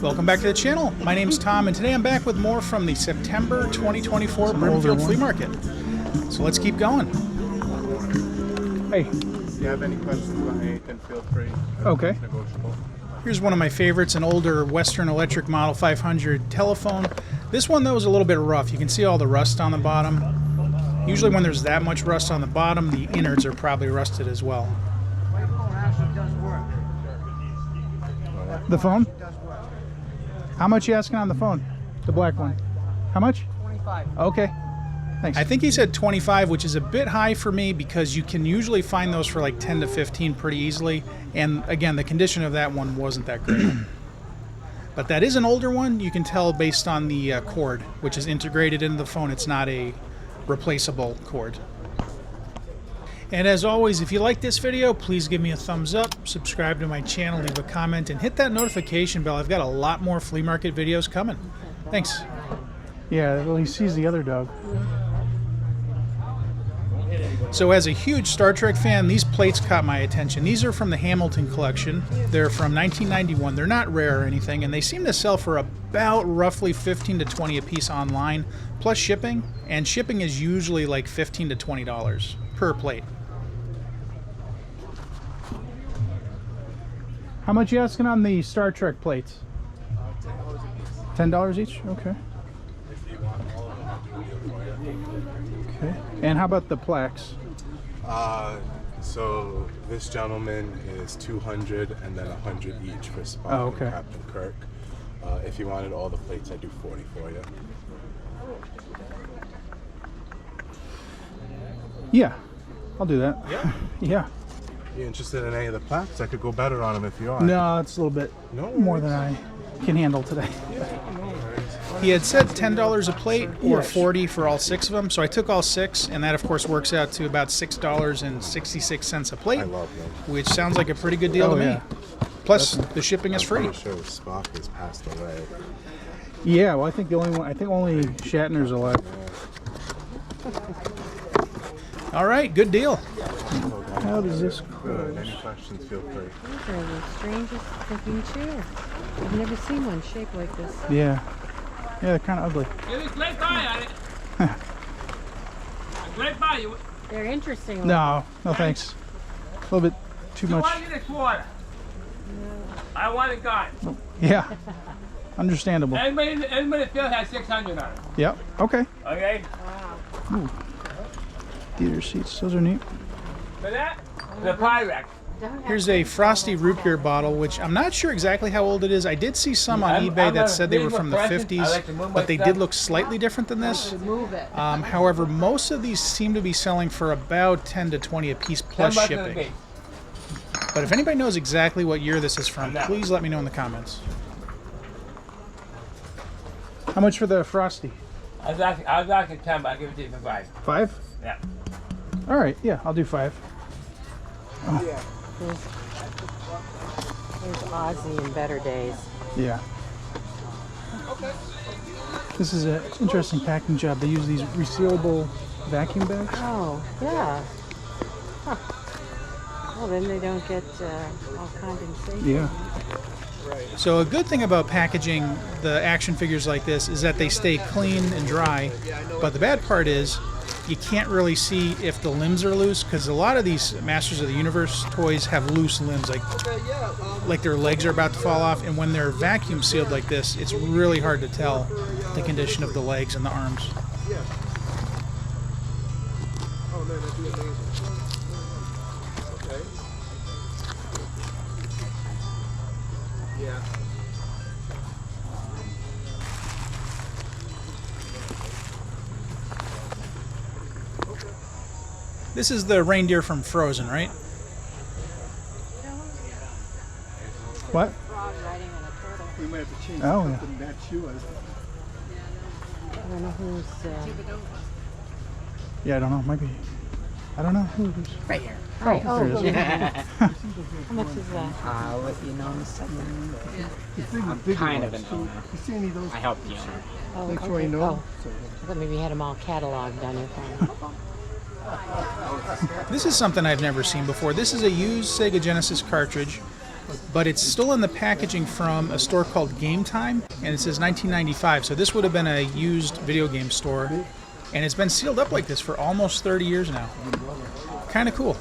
Welcome back to the channel. My name's Tom, and today I'm back with more from the September 2024 Brimfield Flea Market. So let's keep going. Hey. If you have any questions about anything, feel free. Okay. It's negotiable. Here's one of my favorites, an older Western Electric Model 500 telephone. This one, though, is a little bit rough. You can see all the rust on the bottom. Usually when there's that much rust on the bottom, the innards are probably rusted as well. The phone? How much you asking on the phone? The black one. How much? 25. Okay. Thanks. I think he said 25, which is a bit high for me because you can usually find those for like 10 to 15 pretty easily. And again, the condition of that one wasn't that great. But that is an older one. You can tell based on the cord, which is integrated into the phone. It's not a replaceable cord. And as always, if you like this video, please give me a thumbs up, subscribe to my channel, leave a comment, and hit that notification bell. I've got a lot more flea market videos coming. Thanks. Yeah, well, he sees the other dog. So as a huge Star Trek fan, these plates caught my attention. These are from the Hamilton collection. They're from 1991. They're not rare or anything, and they seem to sell for about roughly 15 to 20 a piece online, plus shipping. And shipping is usually like $15 to $20 per plate. How much you asking on the Star Trek plates? $10 each? Okay. Okay. And how about the plaques? So this gentleman is 200 and then 100 each for Spock and Captain Kirk. If you wanted all the plates, I do 40 for you. Yeah, I'll do that. Yeah? Yeah. You interested in any of the plaques? I could go better on them if you are. No, it's a little bit more than I can handle today. He had said $10 a plate or $40 for all 6 of them, so I took all 6, and that of course works out to about $6.66 a plate, I love them. which sounds like a pretty good deal to me. Plus, the shipping is free. I'm pretty sure Spock has passed away. Yeah, well, I think only Shatner's alive. All right, good deal. How does this Good. Any questions, feel free. These are the strangest looking chair. I've never seen one shaped like this. Yeah. Yeah, they're kind of ugly. They're interesting. No, thanks. A little bit too much. I want it gone. Yeah. Understandable. Anybody still has 600 on it. Yep. Okay. Okay? Wow. Ooh. Theater seats. Those are neat. For that, the Pyrex. Here's a Frosty root beer bottle, which I'm not sure exactly how old it is. I did see some on eBay that said they were from the 50s, but they did look slightly different than this. However, most of these seem to be selling for about 10 to 20 a piece plus shipping. But if anybody knows exactly what year this is from, please let me know in the comments. How much for the Frosty? I was asking 10, but I'll give it to you for 5. 5? Yeah. All right, yeah, I'll do 5. Oh. There's Ozzy in better days. Yeah. This is an interesting packing job. They use these resealable vacuum bags. Oh, yeah. Huh. Well, then they don't get all condensation. Yeah. So a good thing about packaging the action figures like this is that they stay clean and dry, but the bad part is you can't really see if the limbs are loose, because a lot of these Masters of the Universe toys have loose limbs, like their legs are about to fall off, and when they're vacuum sealed like this, it's really hard to tell the condition of the legs and the arms. This is the reindeer from Frozen, right? What? We might have to change yeah. something that she was. I don't know who's... Yeah, I don't know. Might be. I don't know. Who's right here. Oh, there it is. How much is that? I'll let you know in a second. I'm kind of an owner. You see any of those? I helped you. Oh, Make sure you know. I thought maybe you had them all cataloged on your phone. This is something I've never seen before. This is a used Sega Genesis cartridge. but it's still in the packaging from a store called Game Time, and it says 1995. So this would have been a used video game store, and it's been sealed up like this for almost 30 years now. Kind of cool.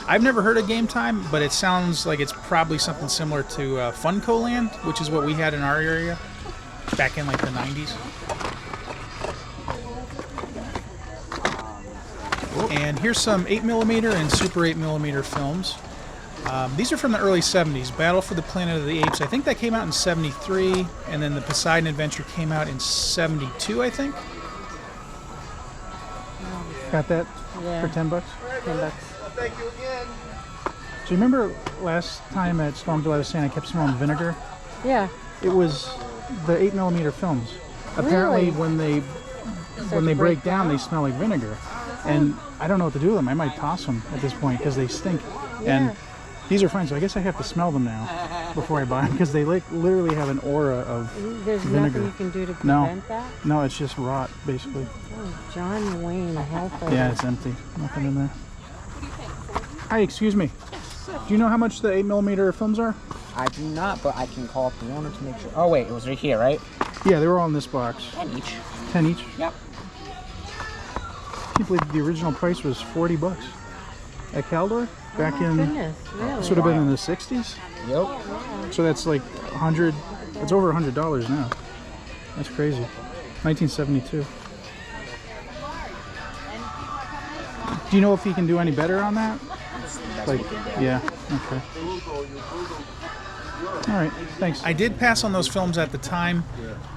I've never heard of Game Time, but it sounds like it's probably something similar to Funko Land, which is what we had in our area back in like the 90s. And here's some 8mm and Super 8mm films. These are from the early 70s. Battle for the Planet of the Apes. I think that came out in 73, and then the Poseidon Adventure came out in 72, I think. Got that Yeah. for $10? $10. Thank you again. So you remember last time at Stormville I was saying I kept smelling vinegar? Yeah. It was the 8mm films. Apparently Really? when they break down they smell like vinegar. And I don't know what to do with them. I might toss them at this point because they stink. Yeah. And these are fine, so I guess I have to smell them now before I buy them because they literally have an aura of There's vinegar. nothing you can do to No. prevent that? No, it's just rot basically. Oh, John Wayne, health. Yeah, it's empty. Nothing in there. Hi, excuse me. Do you know how much the 8mm films are? I do not, but I can call up the owner to make sure. Oh wait, it was right here, right? Yeah, they were all in this box. 10 each. 10 each? Yep. I can't believe the original price was $40 at Caldor back Oh, in. goodness, really? This would have been in the 60s. Yep. So that's like 100. It's over $100 now. That's crazy. 1972. Do you know if he can do any better on that? Like, yeah. Okay. All right. Thanks. I did pass on those films at the time,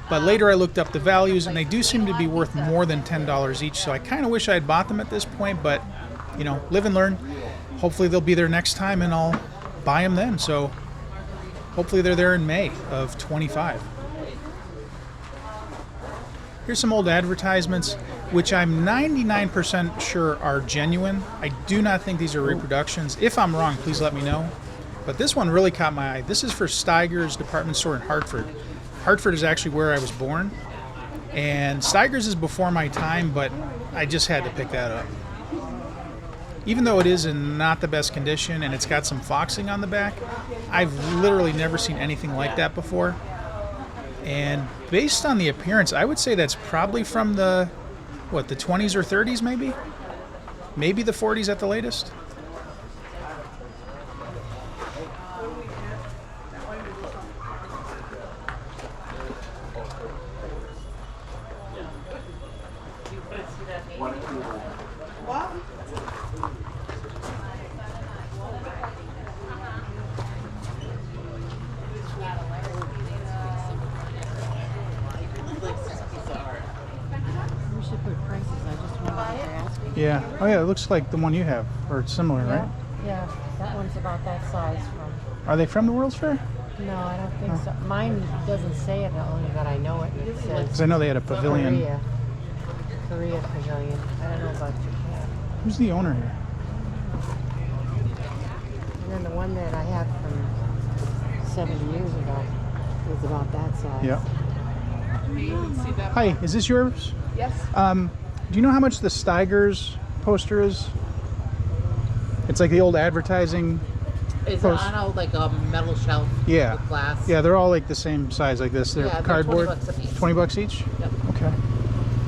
but later I looked up the values, and they do seem to be worth more than $10 each. So I kind of wish I had bought them at this point, but you know, live and learn. Hopefully they'll be there next time, and I'll buy them then. So hopefully they're there in May of 25. Here's some old advertisements, which I'm 99% sure are genuine. I do not think these are reproductions. If I'm wrong, please let me know. But this one really caught my eye. This is for Steiger's department store in Hartford. Hartford is actually where I was born. And Steiger's is before my time, but I just had to pick that up. Even though it is in not the best condition and it's got some foxing on the back, I've literally never seen anything like that before. And based on the appearance, I would say that's probably from the 20s or 30s maybe? Maybe the 40s at the latest? We should put prices. I just wanted to ask. Yeah. Oh yeah, it looks like the one you have, or it's similar, right? Yeah, that one's about that size from. Are they from the World's Fair? No, I don't think so. Mine doesn't say it, only that I know it. It says Because I know they had a pavilion. Korea Pavilion. I don't know about Japan. Who's the owner here? And then the one that I had from 70 years ago was about that size. Yeah. Hi, is this yours? Yes. Do you know how much the Steiger's poster is? It's like the old advertising. Is it Post- on a metal shelf Yeah. with glass? Yeah, they're all like the same size, like this. They're Yeah, they're cardboard. 20 bucks a piece. $20 each? Yep. Okay.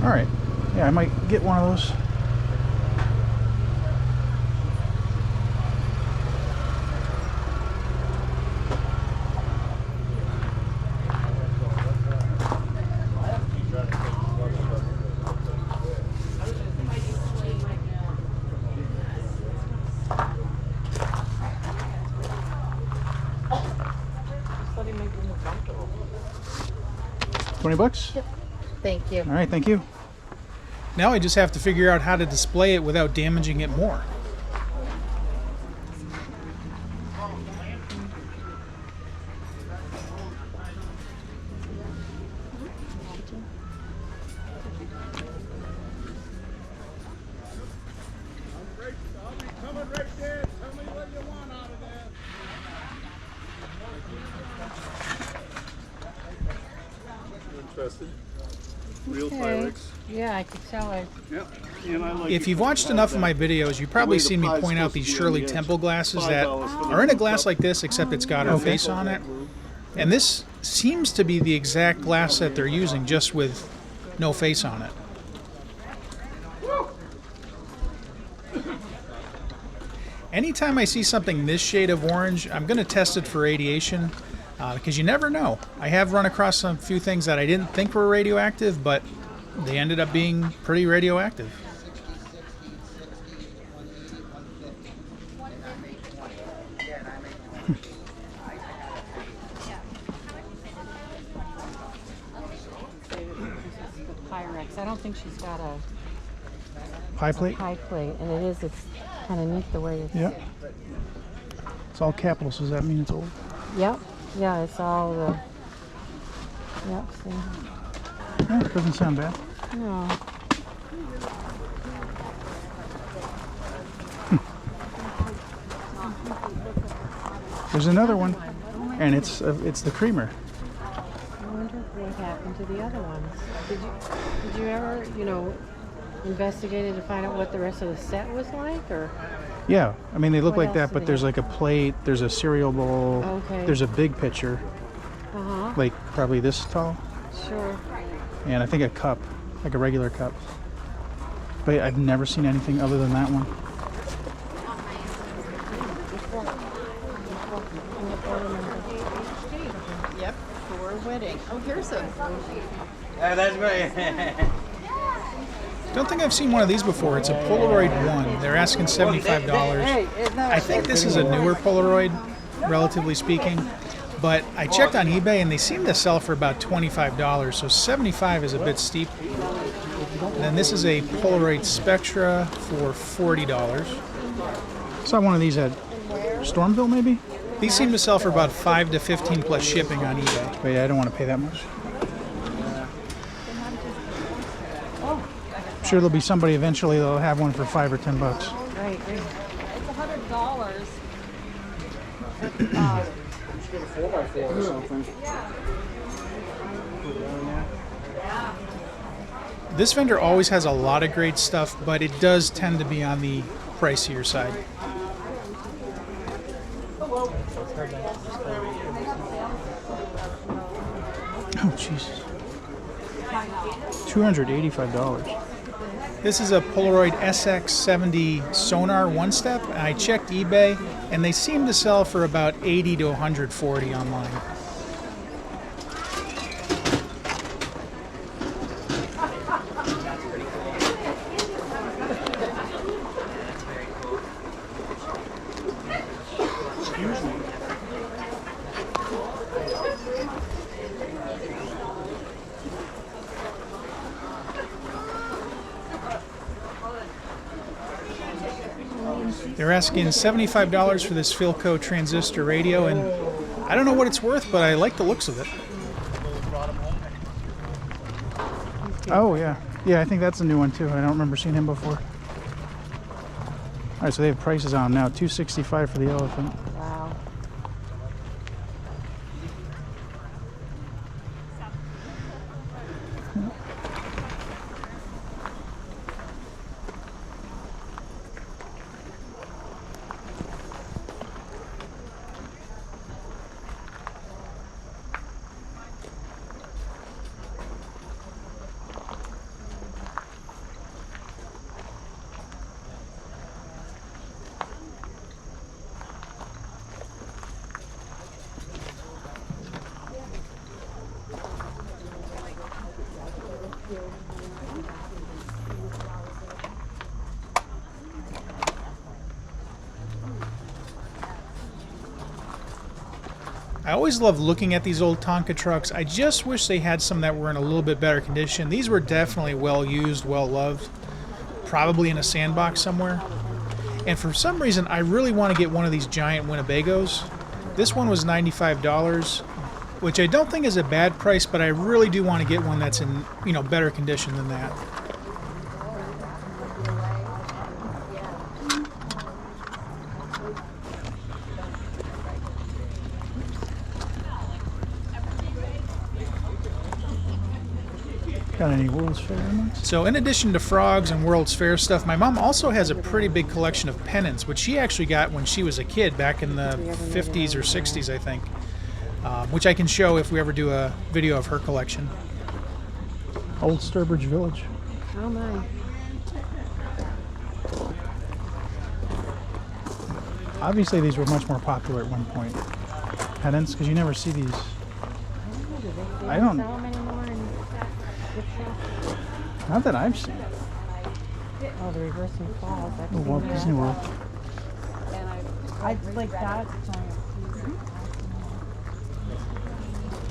All right. Yeah, I might get one of those. $20? Thank you. All right, thank you. Now I just have to figure out how to display it without damaging it more. Interested? Real Okay. Pyrex. Yeah, I could tell it. Yep. And I like If you've watched enough of my videos, you've probably seen me point out these Shirley Temple glasses that are in a glass like this, except it's got her face on it. And this seems to be the exact glass that they're using, just with no face on it. Anytime I see something this shade of orange, I'm going to test it for radiation, because you never know. I have run across a few things that I didn't think were radioactive, but they ended up being pretty radioactive. Pyrex. I don't think she's got a Pie plate? pie plate, and it's kind of neat the way it's. Yeah. It's all capitals. Does that mean it's old? Yep. Yeah, it's all the. Yep. See. Yeah, it doesn't sound bad. No. There's another one, and it's the creamer. I wonder what happened to the other ones. Did you ever, investigated to find out what the rest of the set was like, or? Yeah, I mean they look What like else that, do but they there's have? like a plate, there's a cereal bowl, Okay. there's a big pitcher, Uh-huh. like probably this tall, Sure. and I think a cup, like a regular cup. But I've never seen anything other than that one. Yep, for wedding. Oh, here's a. That's great. Don't think I've seen one of these before. It's a Polaroid 1. They're asking $75. I think this is a newer Polaroid, relatively speaking. But I checked on eBay and they seem to sell for about $25, so $75 is a bit steep. And then this is a Polaroid Spectra for $40. Saw one of these at Stormville maybe? These seem to sell for about $5 to $15 plus shipping on eBay. But yeah, I don't want to pay that much. I'm sure there'll be somebody eventually that'll have one for $5 or $10. Right. It's $100. This vendor always has a lot of great stuff, but it does tend to be on the pricier side. Oh, Jesus. $285. This is a Polaroid SX70 Sonar one-step. I checked eBay, and they seem to sell for about $80 to $140 online. They're asking $75 for this Philco transistor radio, and I don't know what it's worth, but I like the looks of it. Oh, yeah. Yeah, I think that's a new one, too. I don't remember seeing him before. All right, so they have prices on them now. $265 for the elephant. Wow. I always love looking at these old Tonka trucks. I just wish they had some that were in a little bit better condition. These were definitely well used, well loved, probably in a sandbox somewhere. And for some reason, I really want to get one of these giant Winnebagos. This one was $95, which I don't think is a bad price, but I really do want to get one that's in, better condition than that. Got any World's Fair ones? So in addition to frogs and World's Fair stuff, my mom also has a pretty big collection of pennants, which she actually got when she was a kid back in the 50s or 60s, I think, which I can show if we ever do a video of her collection. Old Sturbridge Village. Oh my. Obviously, these were much more popular at one point. Pennants, because you never see these. I don't. Sell them anymore in gift shops? Not that I've seen. Oh, the reversing falls. I've Oh, seen Walt that. Disney World. I like that.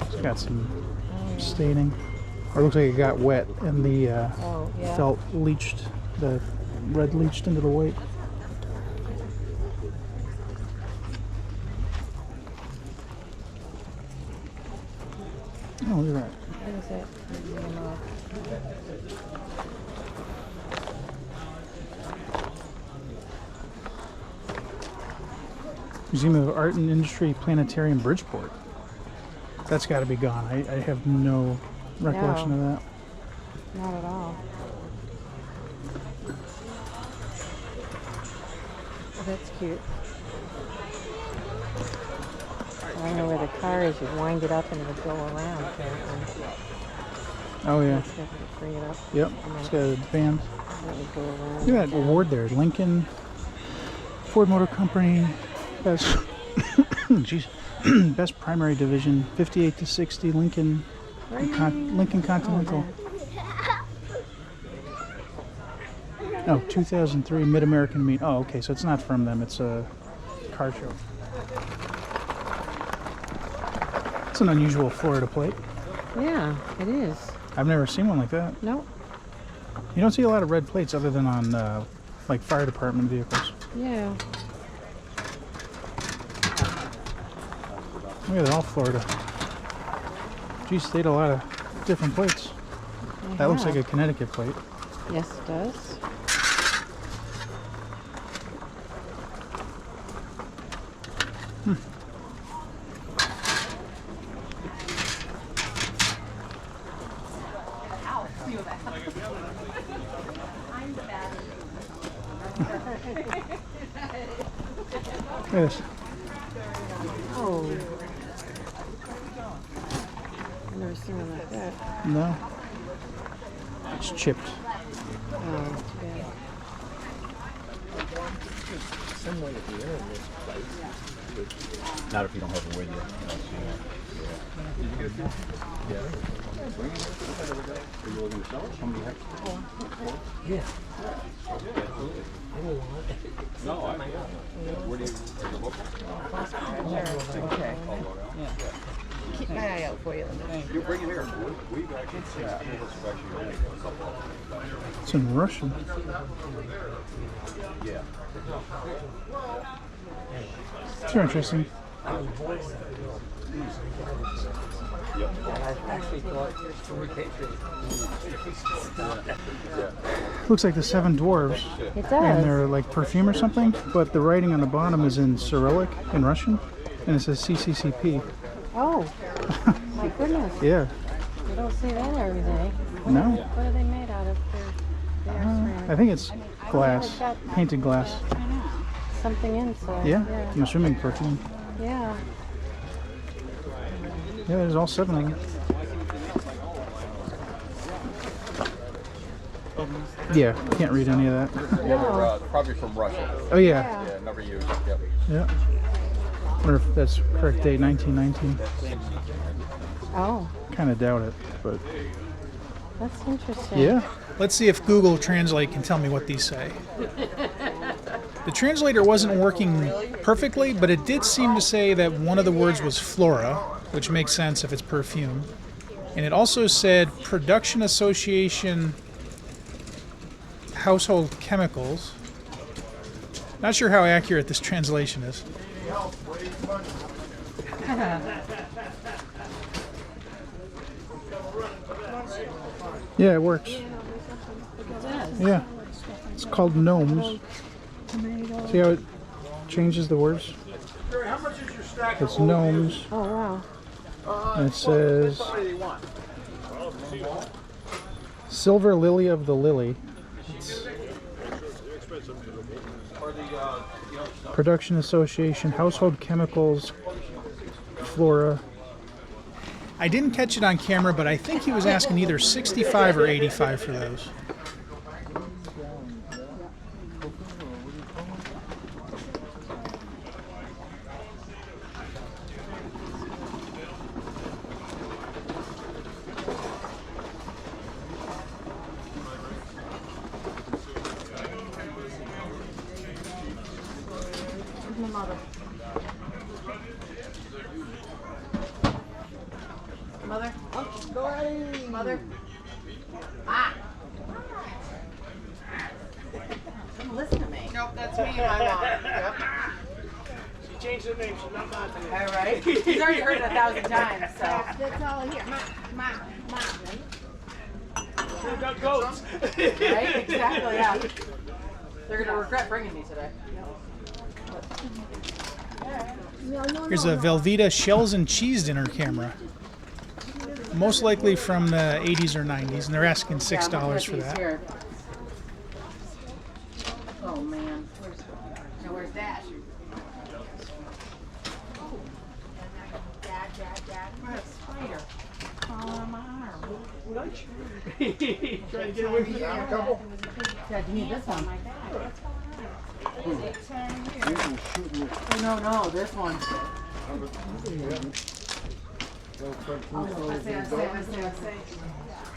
It's got some staining. Or it looks like it got wet and the Oh, yeah. felt leached, the red leached into the white. Oh, look at that. What is it? Museum of Art and Industry Planetarium, Bridgeport. That's got to be gone. I have no recollection of that. Not at all. Oh, that's cute. I don't know where the car is. You wind it up and it would go around. Apparently. Oh, yeah. Just have to bring it up. Yep. It's got a band. It would go around. Look at that award there. Lincoln, Ford Motor Company, best, jeez, best primary division, 58 to 60, Lincoln, Lincoln Continental. Oh, 2003 Mid-American Meet. Oh, okay, so it's not from them. It's a car show. It's an unusual Florida plate. Yeah, it is. I've never seen one like that. Nope. You don't see a lot of red plates other than on like fire department vehicles. Yeah. Look at that, all Florida. Geez, they had a lot of different plates. That looks like a Connecticut plate. Yes, it does. Look at this. Oh. I've never seen one like that. No. It's chipped. Oh, too bad. Not if you don't have it with you. Did you get a few? Yeah. Are you looking to sell it? Somebody has Yeah. No, I where do you Okay. Keep my eye out for you. You bring it here. We've actually It's in Russian. yeah. It's very interesting. Looks like the Seven Dwarves. It does. And they're like perfume or something, but the writing on the bottom is in Cyrillic, in Russian, and it says CCCP. Oh, my goodness. Yeah. You don't see that every day. No? What are they made out of? They're ceramic. I think it's glass, painted glass. Something inside. Yeah, I'm assuming perfume. Yeah. Yeah, there's all seven of them. Yeah, can't read any of that. Yeah, they're probably from Russia. Oh yeah, Yeah, never used. Yep. yeah. Wonder if that's correct date, 1919. Oh, Kind of doubt it, but that's interesting. yeah. Let's see if Google Translate can tell me what these say. The translator wasn't working perfectly, but it did seem to say that one of the words was flora, which makes sense if it's perfume. And it also said Production Association Household Chemicals. Not sure how accurate this translation is. Yeah, it works. Yeah. It's called gnomes. See how it changes the words? It's gnomes. Oh, wow. And it says Silver Lily of the Lily. Production Association, Household Chemicals, Flora. I didn't catch it on camera, but I think he was asking either 65 or 85 for those. My mother. Mother? Mother? Ah! Don't listen to me. Nope, that's me and my mom. Yep. She changed her name. She's not Montague. All right. He's already heard it 1,000 times, so. That's all here. Ma. We got goats. Right? Exactly, yeah. They're going to regret bringing me today. Here's a Velveeta Shells and Cheese dinner camera. Most likely from the 80s or 90s, and they're asking $6 for that. Here. Oh, man. Where's Dash? Dad. What a spider. Crawling on my arm. Trying to get away from the couple. Dad, you need this one. Oh, no, this one. I say.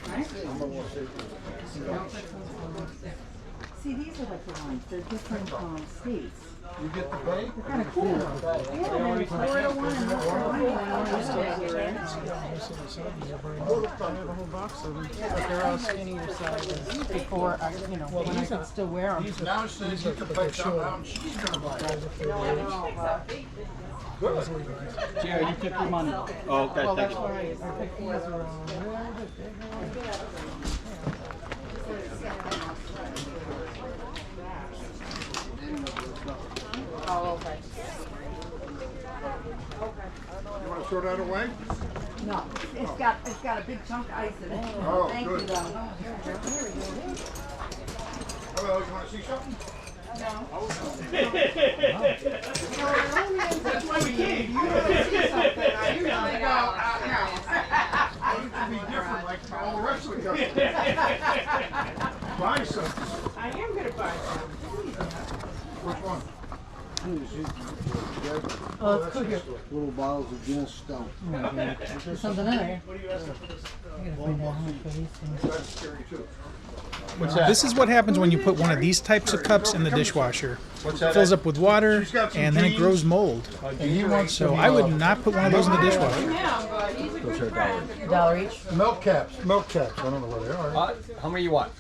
Right? See, these are like the ones. They're different states. You get the bag? They're kind of cool. Yeah, there's Florida one and North Carolina but they're all skinnier sizes. Before, when I could still wear them. Now she says you can pick some out and she's gonna buy it. Yeah, you pick them on. Oh, okay, Well, thank that's you. right. I picked these around. Oh, okay. You wanna throw that away? No, it's got a big chunk of ice in it. Oh, Thank good. you, though. Hello, you wanna see something? That's why we came. You usually go, I need to be different like all the rest of the customers. Buy something. I am going to buy some. Which one? Oh, it's cool here. Little bottles of Guinness Stout. There's something in there. What are you asking for this? That's scary too. What's that? This is what happens when you put one of these types of cups in the dishwasher. What's It that? fills up with water, She's got some and then it jeans. grows mold. And he wants So some, I would not put one of those in the dishwasher. Those are $1. $1 each. milk caps. Milk caps. I don't know what they are. How many you want?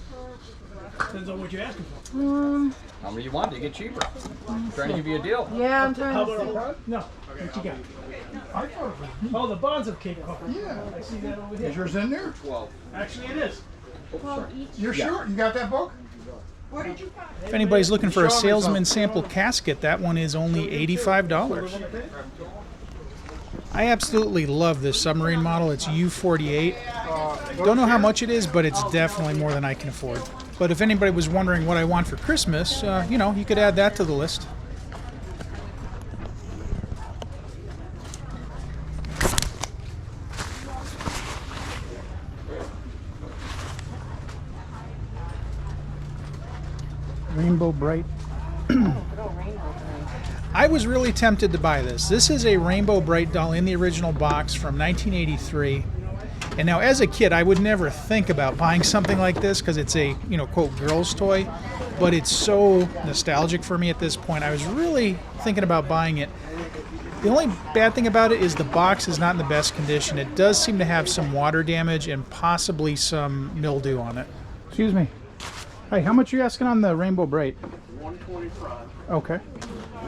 Depends on what you're asking for. How many you want? They get cheaper. I'm trying to give you a deal. Yeah, I'm trying How to about a see. bond? No. What you got? I thought it was. Oh, the bonds of Cape Cod. Yeah. I see that over Is here. yours in there? 12. Actually, it is. You're sure? You got that book? If anybody's looking for a salesman sample casket, that one is only $85. I absolutely love this submarine model. It's U-48. Don't know how much it is, but it's definitely more than I can afford. But if anybody was wondering what I want for Christmas, you could add that to the list. Rainbow Bright. I was really tempted to buy this. This is a Rainbow Bright doll in the original box from 1983. And now as a kid, I would never think about buying something like this because it's a, quote, girl's toy. But it's so nostalgic for me at this point. I was really thinking about buying it. The only bad thing about it is the box is not in the best condition. It does seem to have some water damage and possibly some mildew on it. Excuse me. Hey, how much are you asking on the Rainbow Bright? 125. Okay.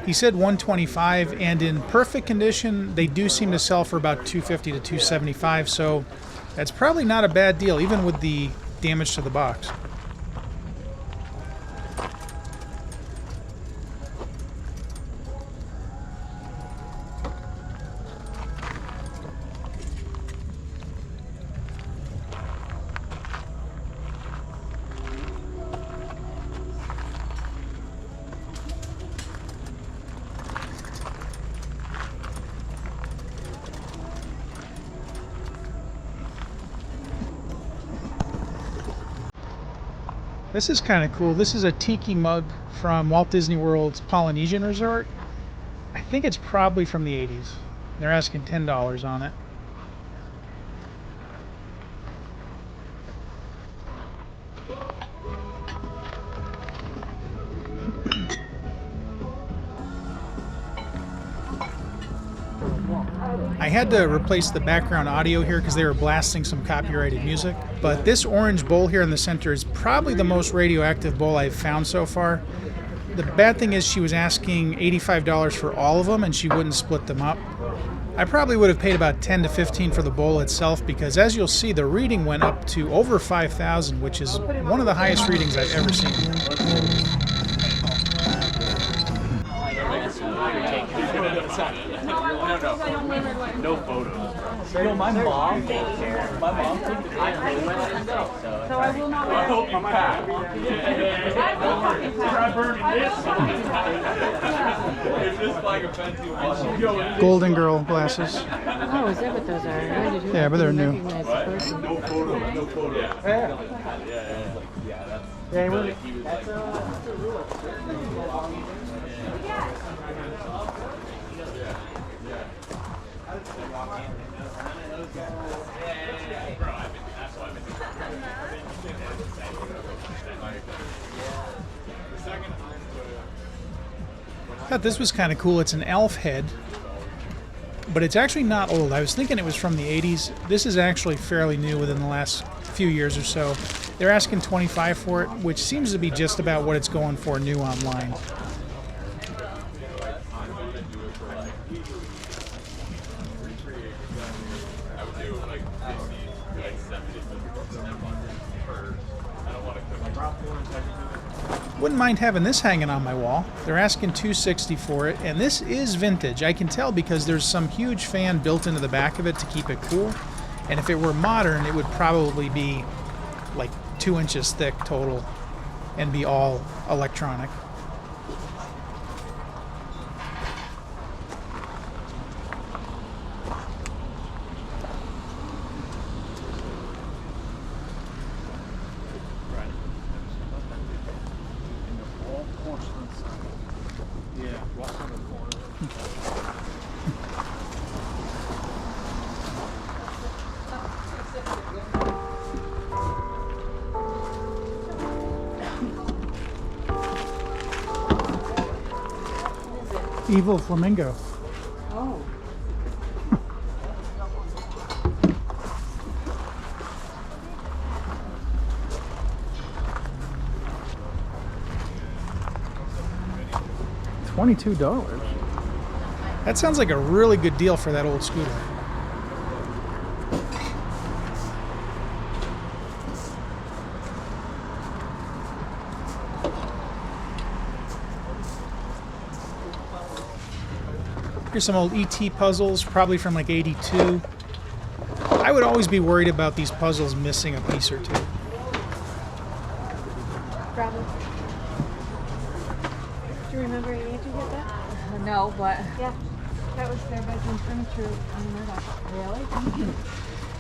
He said 125, and in perfect condition, they do seem to sell for about 250 to 275. So that's probably not a bad deal, even with the damage to the box. This is kind of cool. This is a tiki mug from Walt Disney World's Polynesian Resort. I think it's probably from the 80s. They're asking $10 on it. I had to replace the background audio here because they were blasting some copyrighted music. But this orange bowl here in the center is probably the most radioactive bowl I've found so far. The bad thing is she was asking $85 for all of them and she wouldn't split them up. I probably would have paid about $10 to $15 for the bowl itself because, as you'll see, the reading went up to over 5,000, which is one of the highest readings I've ever seen. No photos. No, my mom took the So I will not. I hope you pack. Try burning this. If this flag offends you, Golden Girl glasses. Oh, is that what those are? Where did you Yeah, but they're new. recognize the person? no photo. No photo. Yeah, that's I thought this was kind of cool. It's an elf head, but it's actually not old. I was thinking it was from the 80s. This is actually fairly new within the last few years or so. They're asking $25 for it, which seems to be just about what it's going for new online. Wouldn't mind having this hanging on my wall. They're asking $260 for it, and this is vintage. I can tell because there's some huge fan built into the back of it to keep it cool. And if it were modern, it would probably be like 2 inches thick total and be all electronic. Evil flamingo. Oh. $22. That sounds like a really good deal for that old scooter. Here's some old ET puzzles, probably from like '82. I would always be worried about these puzzles missing a piece or two. Probably. Do you remember Aunt you get that? No, but Yeah. That was their bedroom furniture on Murdoch. Really?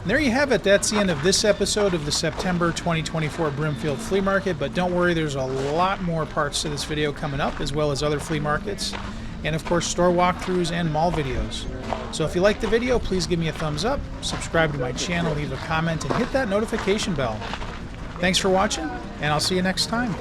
And there you have it. That's the end of this episode of the September 2024 Brimfield Flea Market. But don't worry, there's a lot more parts to this video coming up, as well as other flea markets. And of course, store walkthroughs and mall videos. So if you liked the video, please give me a thumbs up, subscribe to my channel, leave a comment, and hit that notification bell. Thanks for watching, and I'll see you next time.